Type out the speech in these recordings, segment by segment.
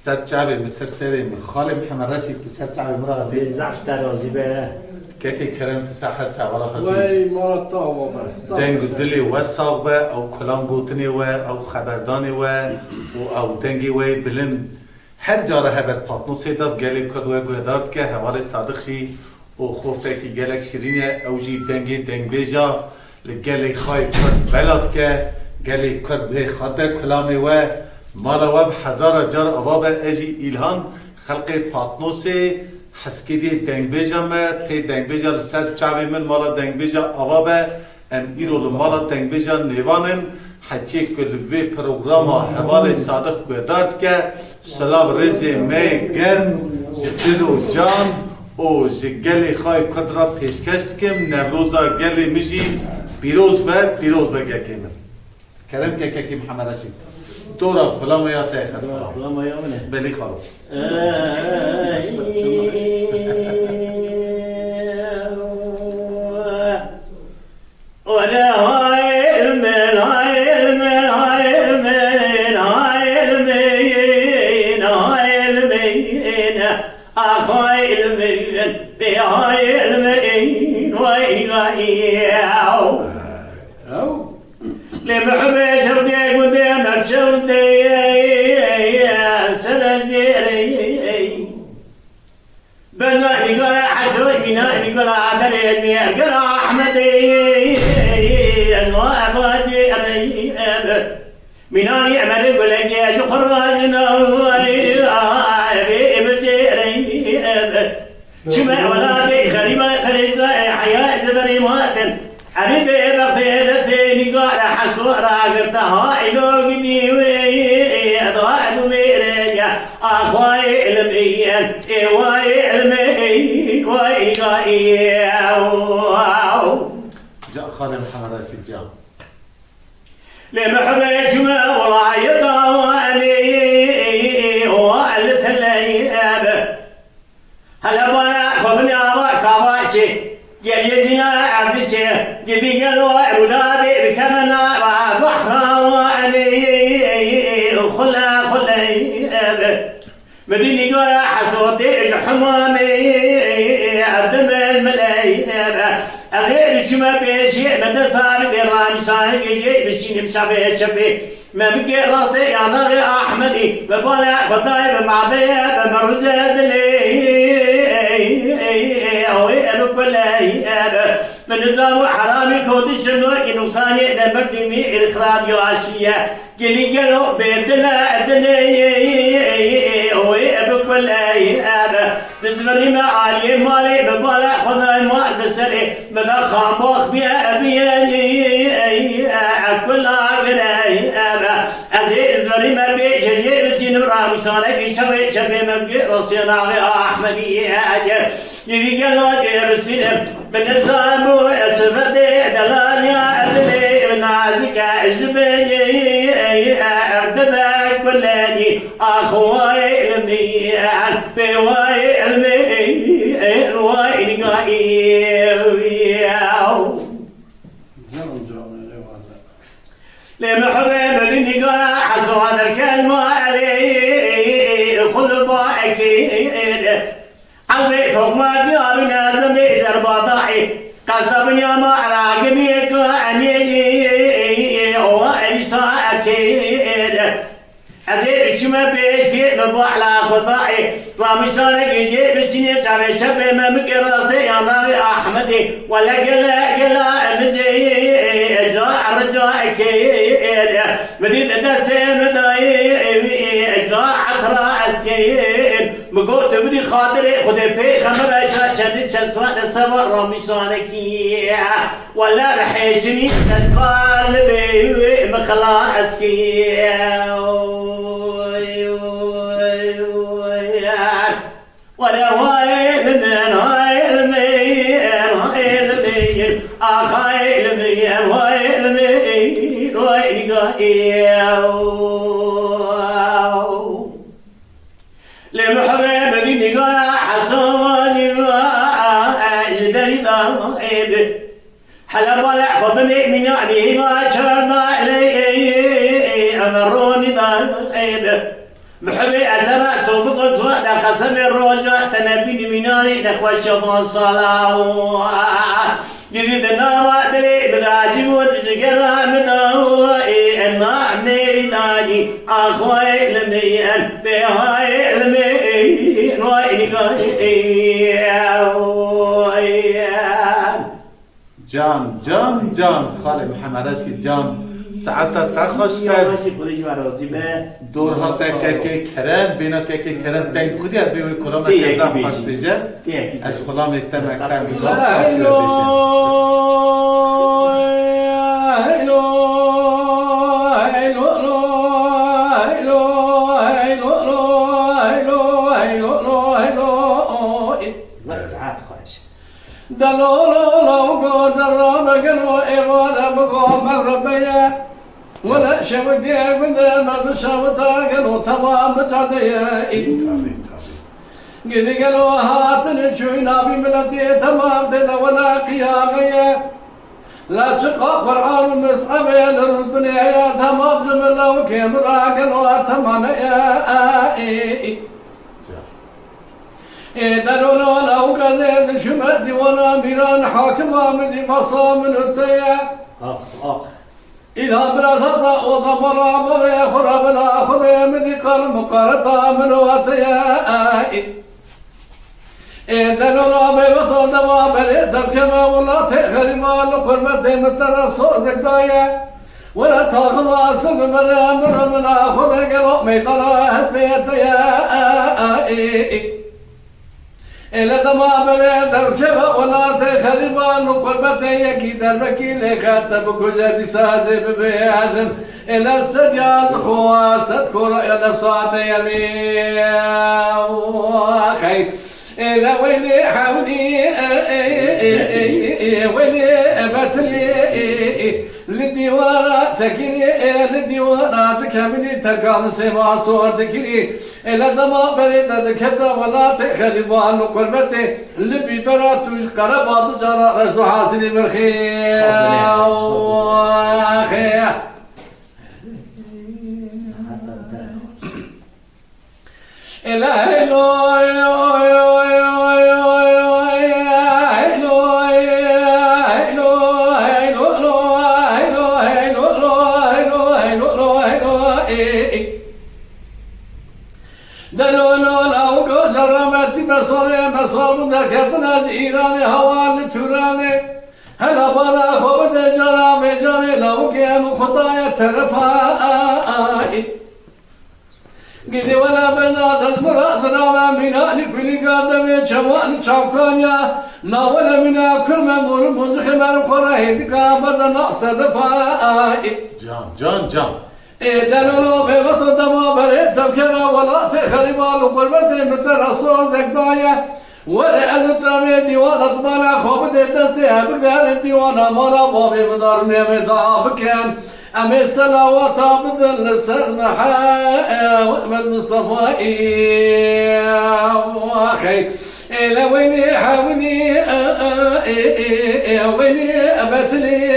سر شعبي مسر سري من خالي محمد رشيد كسر شعبي مرة بزعف ترازي بقى كيكي كرم تسحر شعبالة خدي وای مرا طاوبه دنگ دلی و ساق او کلام گوتنی و او خبردانی و او دنگی و بلند هر جاره هبت پاتنو سیداد گلی کد و گوهدارد که حوال صادق شی او خوفته که گلک شیرینه او جی دنگی دنگ بیجا لگلی خواهی کد بلاد که گلی کد به خاطر کلامی و مالا وب هزار جار اواب اجی ایلهان خلق پاتنو سی حسکیدی دنگ بیجا ما پی دنگ بیجا لسر چاوی من مالا دنگ بیجا اواب ام ایرو مالا دنگ بیجا نیوانن حچی کلوی پروگراما حوال صادق گردارد که سلام رزی می گرم جدل و جان او جگلی خواهی کد را پیشکشت کم نوروزا گلی میجی پیروز به گکی من کرم که که محمد رشید دورا بلا ما یاد تاخذ بلا ما يومنا بلي خلاص ولا هاي المن هاي المن هاي المن هاي المن هاي المن اخوي المن بهاي المن وين غايو او لمحبي شردي قدام شردي سرجي بناني قال حسوي بناني قال عدلي قال احمدي الوافاتي بناني عمل يقول لك يا خرجنا شمع ولادي خريبه خريبه حياه زبري ماتن حبيبي بغداد سيني قال حسورة قرتها إلو قديوي أضواء ميريا أخوي علميا إيواي علمي واي جاء خالي محمد رشيد جاء لمحبك ما ولا يضوالي وقالت اللياب هلا بنا خبني أواك أواكي يزنا عبدشي جدي قالوا ولادي بكمنا بحرا وعلي خلا مديني قال حسوتي الحمامي عبد الملاي غير شما بيشي مدى ثاني بيراني ساني جي بسيني بشابي شبي ما بقي راسي يا نغي احمدي ببالا خداي بمعضي بمرجد لي اوي ابو كلاي من نظام حرامي كودي شنو نقصاني لمردمي الخراب يعشيه قلي قالوا بيدنا الدنيا اوي ابو كلاي بزمري ما علي مالي ببالا خداي مال بسري بدا خاموخ بيا ابياني كل غلاي عزيز ذري مربي جيب الدين برامي صانك شوي شبي مبقي رصينا احمدي يجي قالوا جيب السلم بالنظام واتفدي دلال يا عدلي من عزك اجدبني اردبك كلاني اخوي علمي بواي علمي الواي لمحبب مني قال حتى هذا الكلمة علي كل باكي عمي فوق ما قال نازم درب ضاحي قصبني ما راقبيك عني وإنساكي أزيد شما بيش في مبوحلا خضائي طلامشتانك يجيب السنين شعبي شبه ما مقراسي أنا أحمدي ولا قلا مجي إجراء رجائك مديد دسي مداي إجراء عطرا أسكين مقود بدي خاطري خدي بي خمر شدد شدفان السبر رامشتانك ولا رحيشني قلبي مخلا أسكين ولا ويل من ويل من أخيل من ويل من ويل لمحبب بني قال حصاني أجدني ضايب حلب ولا خبني من يعني ما شرنا علي أمروني ضايب محبي أترى سوق الصوت قسم الرجاء تنبي مناني نخوش ما صلاة جديد نامات لي بداجي وتجرا منه إما نيري داجي أخوي لمين بهاي لمين ويني جان جان جان خاله محمد رشید جان ساعتا تخوش کرد دورها تکه کرن بینا تکه کرن تنگ خودی از بیوی کلام تزام پاس بیجه از کلام تمکن پاس بیجه دلولو قدر بقلو إغوانا بقوم الربية ولا شبكي قدر ما بشاوتا قلو تمام بتعدية قد قلو هاتن شوينا بملتي تمام تدا ولا قيامية لا تقى قرآن مصعبية للدنيا يا تمام جملا وكامرا قلو تمانية دلولا لو قذيت شمعتي وانا ميران حاكم عمدي مصامن التيا إلى براسطة وضمرا بغي خرابنا خذي مدي قال مقارطة من واتيا دلولا بيبطا دوا بريتب كما ولا تخري مال قرمتي متر صوزك دايا ولا تاخذ عصب من خذي قلو ميطرا هسبيتيا إلا دما بريد الكبا ولا تخربان وقربتي يكي دربكي لخاتب كجدي سازي ببيعزم إلا السجاز خواسد كورا يا نفساتي يلي خير إلا ويلي حولي ويلي أبتلي للديوارة سكيني للديوارة دكامني تقام سما صور دكيني إلا دما بريد دكبرا ولا تخربان وقربتي لبي براتوش قربات جرى رجل حاصل بالخير إلا مصاب ذكرتنا إيران هوان توراني هلا بلا خود جرام جاري لو كان خطايا ترفاي قدي ولا بلاد المرأة ناما من أهل كل قادم شوان شوكانيا ناولا من أكل ممور مزخمر قرهيد كابر نقص دفاي جان دلولو بيبط دما بريد تبكنا ولا تخربال وقربتي متر صوزك دايا ولا أزترمي ديوان أطمانا خوب دستي أبقار ديوانا مانا بابي مدار نيمي دابكين أمي السلاوات بدل السرنحاء وأمد مصطفى واخي إلا ويني حاولي ويني أبتلي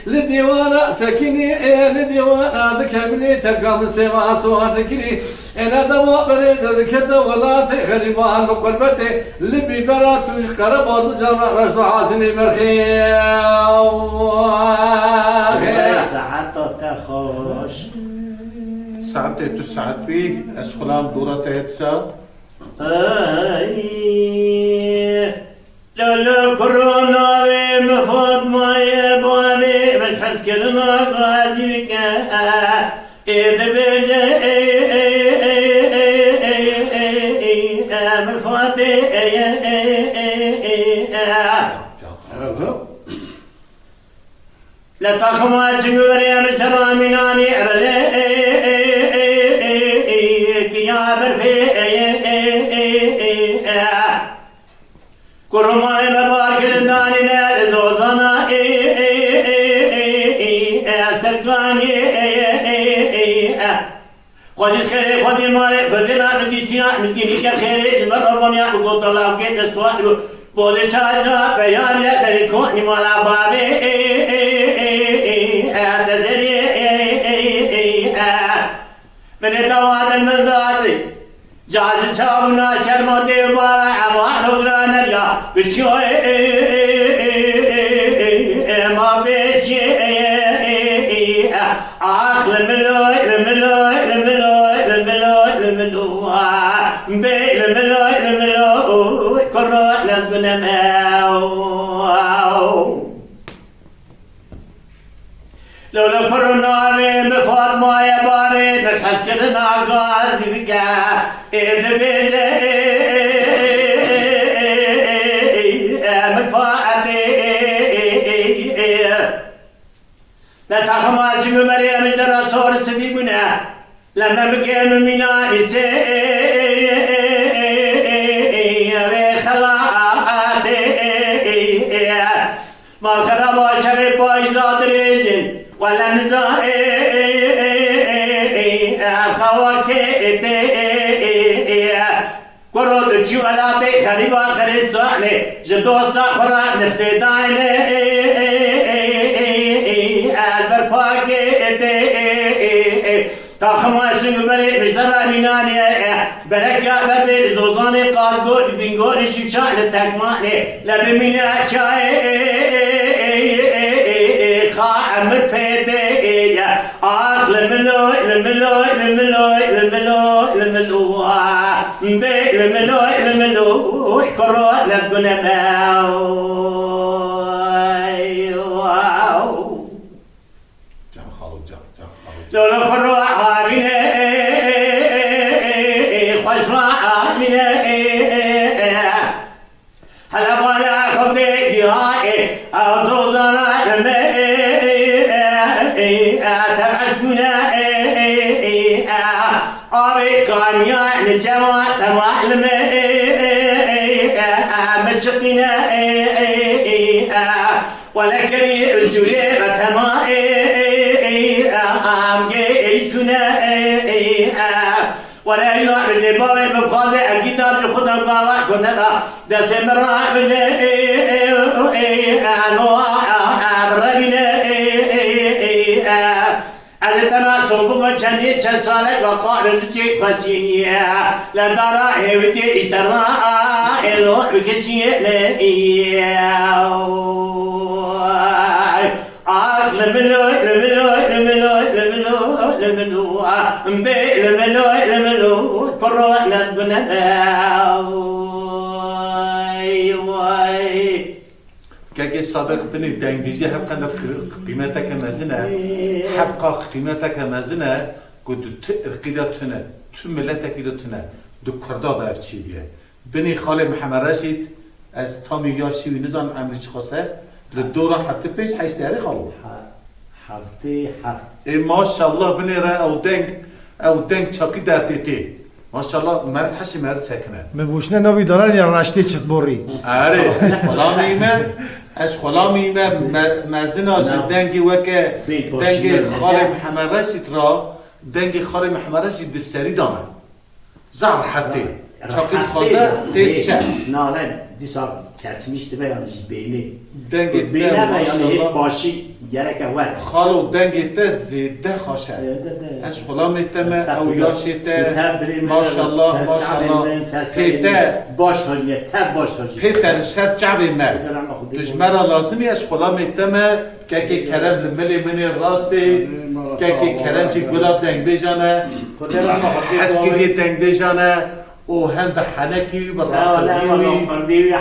للديوانة سكيني للديوانة ذكرني تبقى من سما صوت ذكري أنا دواء بريد ذكرت ولا تخرب عن قربتي لبي براتوش قرب جرى رجل حاسني مرخي ساعتي تسعد بيه أسخلام دورة تهتسا لولا كورونا مفاد ما يبغاني مش حس كلنا غازيك إذا بيجي مرفاتي لا تخما تقول يا مترى مناني كيا برفي كرماني مبارك للداني نال دوزانا سرقاني قد خيري قد مالي فردنا نجيشنا نجيني كخيري المرأة ونيا وقلت الله كي تسوال بولي تاجنا بياني بريكوني مالا بابي تزري من الدواد المزازي جاز تشاونا كرما ديبا عوان ودرانا يا بشوي ما بيجي آخ لملوي لملوي لملوي لملوي لملوي لملوي لملوي كرو لازمنا ماو لولا كرنا بفاط ما يباري بحسكرنا غازي بكا إدبيد مفاعتي لا تخما سيقو مريم الدرا صور السبيبنا لما بكيم منا بخلاعاتي ما كربا شبه بايزاد ريزن ولا نزاع خواكي كرود جوالا بي خريبا خريب دعني جدوستا خرا نفتي دايني البرفاكي تاخما سنگمري بجدرا نيناني بركا بدل دوزاني قاسقود بنگوني شكشا لتكماني لبميني اچاي خامر پيدي آخ لملوي لملوي لملوي لملوي لملوي بي لملوي لملوي كرو لقنا باوي واو جا خالو جا لولا كرو عاميني خشما عاميني هلا بالا خبي جهاي او دوزانا لمي تبعشمنا أبي كان يعني جوا تمعلم متشقنا ولكن الجري تما أم جيتنا ولا يعرف بابا بقاضي الكتاب يخدم بابا كنا دسمرا بنا أبرنا أنا سوقما جاني جالسالك وقارن كي فسينيا لدارا هيوتي إشترا إلو بكشيء ليا لملو لملو لملو لملو لملو مبي لملو لملو كرو نسبنا كاكي صادق بني دانجيجي حبقا قيمتك مازنة حبقا قيمتك مازنة قد ترقيدة تنا تملتك إذا تنا دو كردا بأفشي بيه بني خالي محمد رشيد از تامي ياشي ونظام أمريكي خاصة للدورة حتى بيش حيش تاري خالو حفتي إيه ما شاء الله بني را أو دنگ چاقي دارتيتي ما شاء الله مرد حشي مرد ساكنه مبوشنا نوی دارن یا رشته چت بوری آره اش خلامی ما مزنا دنگی وکه دنگی خاله محمد رشید را دنگی خاله محمد رشید دستری دانه زعر حتی چاقی خالده تیچه نه دیسا کتمیشتی به یعنی بینه دنگی بینه به یعنی هیچ باشی گرک وره خالو دنگی تا زیده خوشه اش خلامی تمه او یاشی تا ما شاء الله پیتا باش خاجیه تب باش خاجیه پیتا سر جعبی مر دجمرا لازمی اش خلامی تمه که کرم لملی منی راستی که کرم چی گلاب دنگ بیجانه حسکی دنگ بیجانه او هند حنکی و راقیوی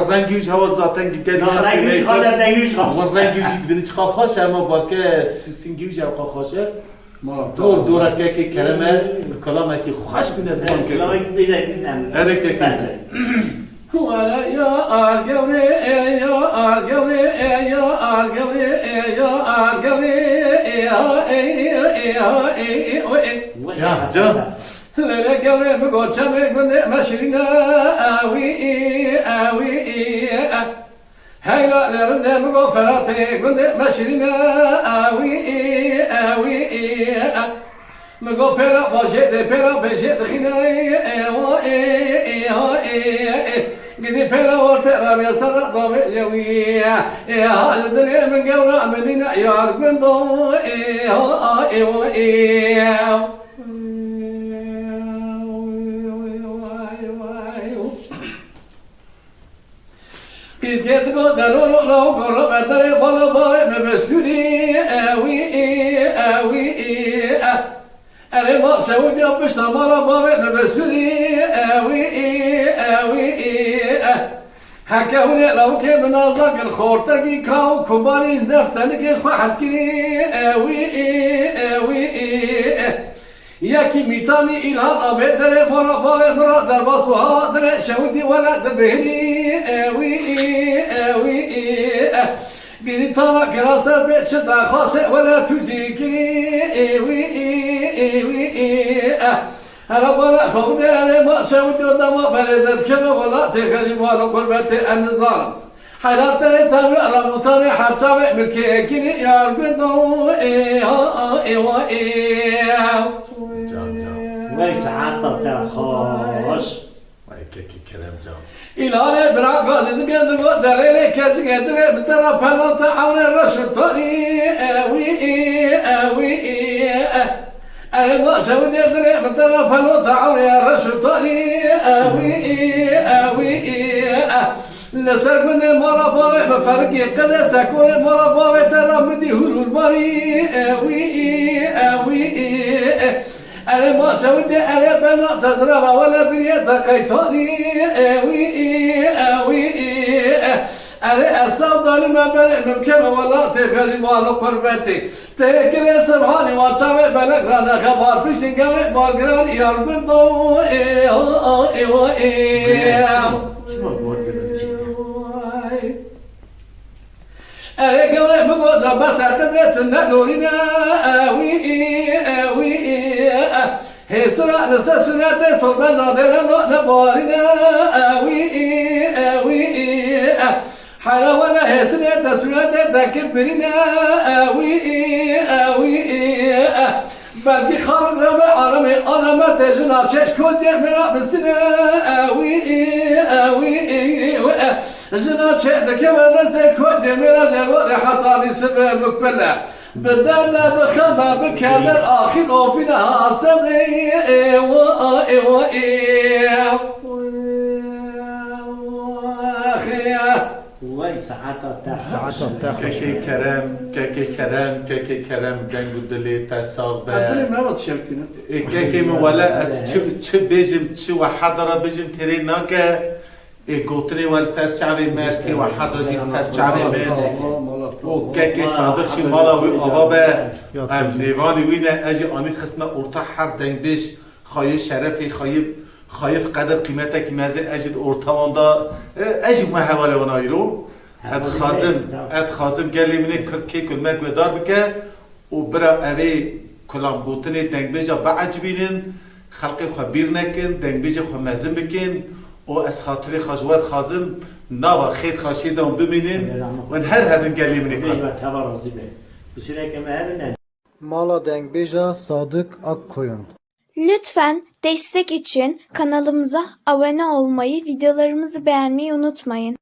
رنگیوش هوا زاتن گلی رنگیوش خواهد رنگیوش خواهد رنگیوش بینی چخوا خواهد اما با که سنگیوش او خواهد دور که کرمه کلامه که خوش بینه زمان که کلامه که بیزنیم اره که ولا يا القوري يا القوري يا القوري يا القوري جا لا قوري بقول سمك من مشرنا آوي هيلا لرد بقول فراتي من مشرنا آوي مقول بيرا بجد خناي قدي فينا ورتنا بيسر ضوي جوية هذا دنيا من قورا مننا يا رقندو Pisket go darolo lo goro badare bolo boy me besuri awi ale mo saudi abish tamara boy me besuri awi هكاوني لو كان منازق الخورتكي كاو كباري نفتن كيس حسكري اوي ياكي ميتاني إلى أبد در فرا باي مرا در باس وها در شودي ولا دبهري اوي قدي طلع كراسة بيت شتا خاصة ولا تزيكري اوي هلا بلا خودي أنا ما شودي وما بلدت كنا ولا تخلي ولا قربت النظام حيرات تابع على مصاري حتابع ملكي كني يا ربنا ويس عطر خوش كاكي كلام جام إلى براق قاعد نقدر دليل كذا قدر بترى فلا تعاون رشطني أوي أنا ما سويت أدري بترى فلا تعاون رشطني أوي لسر من مرا بابا بفرقي قد سكون مرا بابا ترى مدي هلول باري أوي أنا ما سويت أنا بنا تزرع ولا بنية كيتاني أوي أنا أصاب ظالم بنا كما ولا تخلي ولا قربتي تكل سبحاني ما تابع بلغ رانا خبر بيشين قال بالغران يربطو أنا قولي بقوزة بس أركزت نورينا أوي هسرع لسسنات صلبا نادرنا نبارنا أوي حلاونا هسرع تسنات ذاكر برنا أوي بلكي خارج ربع عرمي أنا ما تجنا شش كنت مرا بستنا أوي جنا شهدك يا نسك كنت مرا جوار حطاني سبب مقبلة بدلنا بخما بكامل آخر أوفينا سمي ويس عطر كاكي كرم دنگو دلي تصاف أدري ما بتشاركنا كاكي مولا چه بيجم چه وحضر بيجم تري ناكا قوتني والسر شعبي ماسكي وحضر جيك سر شعبي من وكاكي صادق شي مالا وآبا نيواني وينا اجي آني خسمة ارتا حر دنگ بيش خواهي شرفي خواهي قدر قيمتك مازن اجد ارتا واندا اجي ما حوالي ونايرو اد خازم گلی منه کرد که کلمه گودار بکه و برا اوی کلام بوتنی دنگ بیجا بعجبینن خلقی خبیر نکن دنگ بیجا خو مزن بکن و از خاطر خجوات خازم ناوا خیر خاشی دام ببینن و هر هدن گلی منه بيجي کرد تبع رزيبه بس هناك ما هذا Mala Dengbej'a Sadık Akkoyun. Lütfen destek için kanalımıza abone olmayı, videolarımızı beğenmeyi unutmayın.